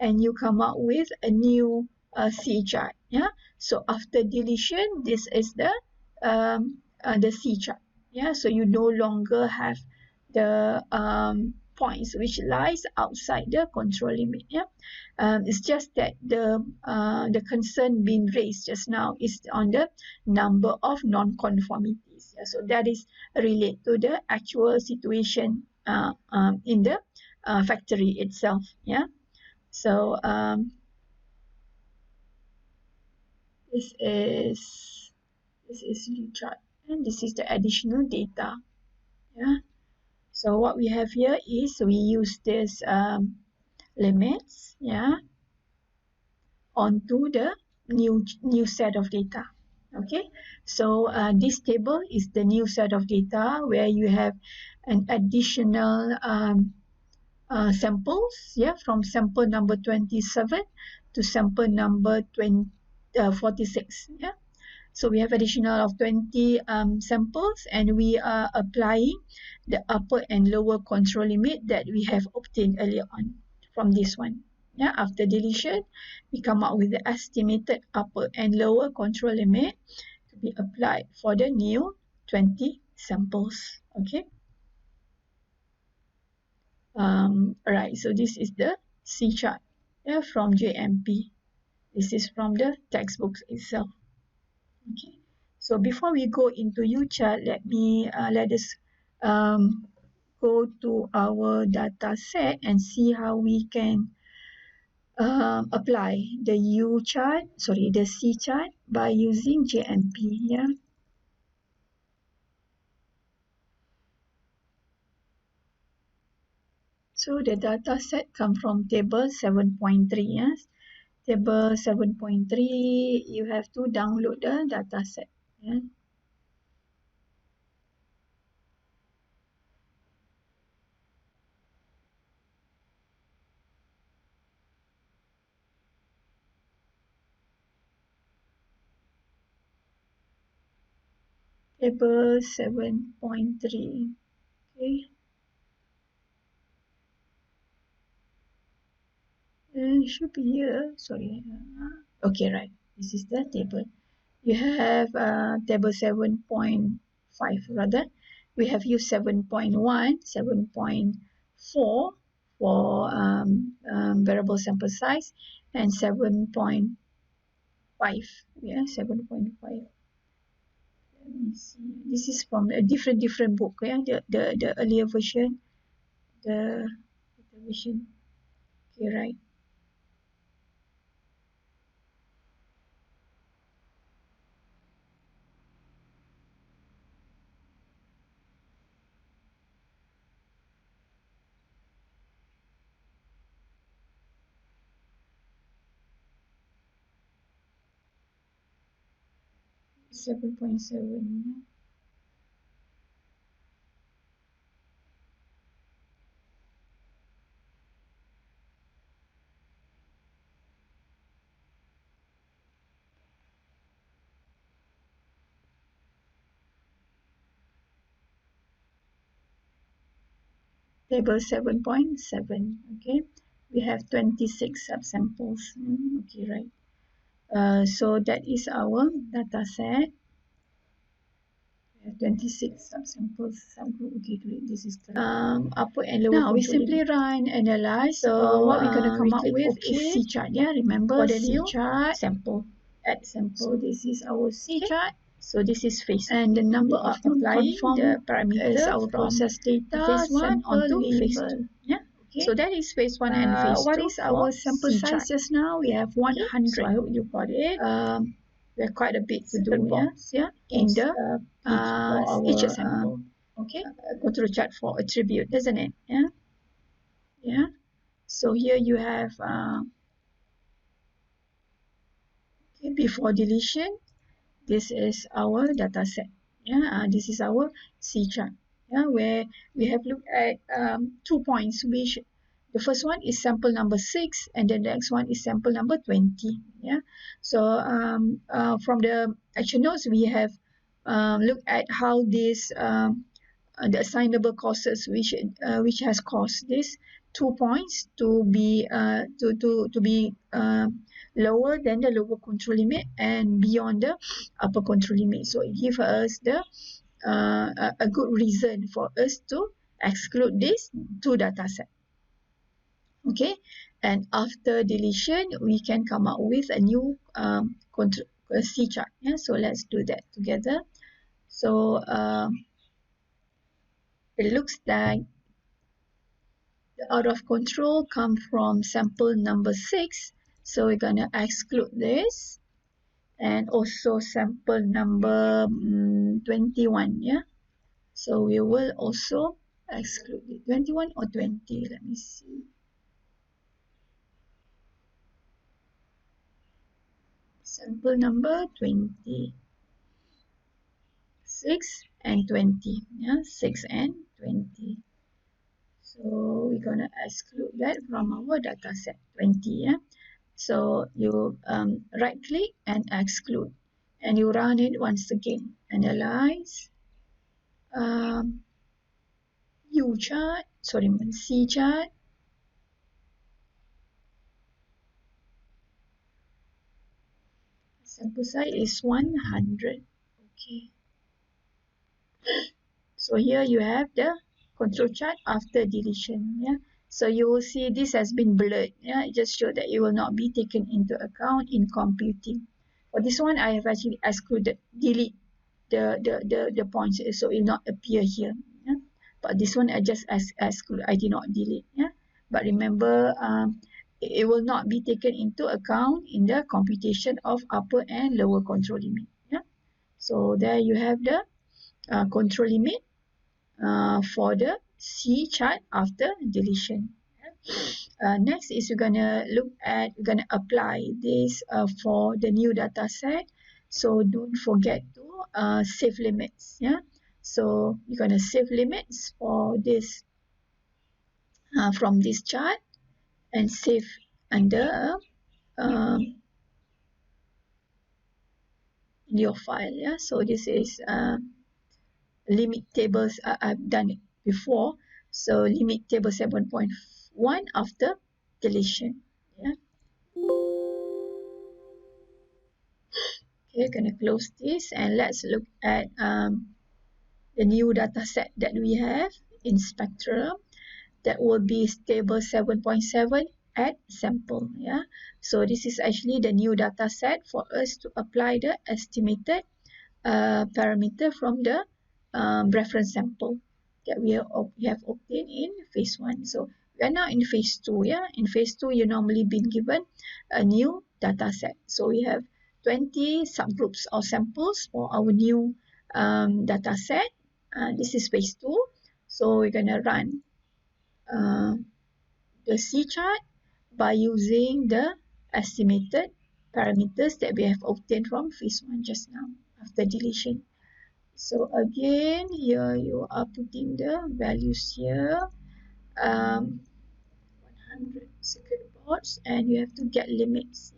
and you come up with a new C chart. Yeah. So after deletion, this is the C chart. Yeah. So you no longer have the points which lies outside the control limit. Yeah. It's just that the concern being raised just now is on the number of non-conformities. Yeah. So that is related to the actual situation in the factory itself. Yeah. So this is new chart, and this is the additional data. Yeah. So what we have here is we use this limits, yeah, onto the new set of data. Okay, so this table is the new set of data where you have an additional samples, yeah, from sample number 27 to sample number 46. Yeah, so we have additional of 20 samples, and we are applying the upper and lower control limit that we have obtained earlier on from this one. Yeah, after deletion, we come up with the estimated upper and lower control limit to be applied for the new 20 samples. Okay. Right, so this is the C chart, yeah, from JMP. This is from the textbooks itself. Okay, so before we go into U chart, let us go to our data set and see how we can apply the the C chart by using JMP. Yeah. So the data set comes from table 7.3. Yes. Table 7.3, you have to download the data set. Yeah. Table 7.3. Okay. It should be here. Sorry. Okay, right. This is the table. You have table 7.5 rather. We have used 7.1, 7.4 for variable sample size, and 7.5. Yeah, 7.5. Let me see. This is from a different book. Yeah, the earlier version, the version. Okay, right. 7.7. table 7.7. Okay, we have 26 subsamples. Okay, right. So that is our data set. We have 26 subsamples, subgroup. Okay, great. This is correct. Upper and lower. Now we simply run analyze. So what we're gonna come up with is C chart. Yeah, remember C chart sample. Add sample. So this is our C chart. So this is phase, and the number of applying the parameter is our process data phase 1 onto phase 2. Yeah. Okay. So that is phase 1 and phase 2. What is our sample size just now? We have 100. Okay. So I hope you got it. We have quite a bit to do. Yeah. In the each sample. Okay. Control chart for attribute, isn't it? Yeah. Yeah. So here you have okay, before deletion. This is our data set. Yeah, this is our C chart. Yeah, where we have looked at 2 points, which the first one is sample number 6, and then the next one is sample number 20. Yeah, so from the action notes, we have looked at how this the assignable courses which has caused this 2 points to be lower than the lower control limit and beyond the upper control limit. So it gives us the a good reason for us to exclude this two data set. Okay, and after deletion we can come up with a new C chart. Yeah, so let's do that together. So it looks like the out of control come from sample number 6. So we're gonna exclude this, and also sample number 21. Yeah. So we will also exclude it. 21 or 20. Let me see. Sample number 20. 6 and 20. Yeah, 6 and 20. So we're gonna exclude that from our data set 20. Yeah. So you right click and exclude, and you run it once again. Analyze C chart. Sample size is 100. Okay. So here you have the control chart after deletion. Yeah. So you will see this has been blurred. Yeah. It just shows that it will not be taken into account in computing. For this one, I have actually excluded, delete the points, so it will not appear here. Yeah. But this one I just exclude. I did not delete. Yeah. But remember, it will not be taken into account in the computation of upper and lower control limit. Yeah. So there you have the control limit for the C chart after deletion. Next is we're gonna apply this for the new data set. So don't forget to save limits. Yeah. So you're gonna save limits for this from this chart and save under in your file. Yeah. So this is limit tables. I've done it before. So limit table 7.1 after deletion. Yeah. Okay, gonna close this, and let's look at the new data set that we have in Spectrum. That will be table 7.7 at sample. Yeah. So this is actually the new data set for us to apply the estimated parameter from the reference sample that we have obtained in phase 1. So we are now in phase 2. Yeah, in phase 2 you normally been given a new data set. So we have 20 subgroups or samples for our new data set. This is phase 2. So we're gonna run the C chart by using the estimated parameters that we have obtained from phase 1 just now after deletion. So again, here you are putting the values here, 100 circuit boards, and you have to get limits.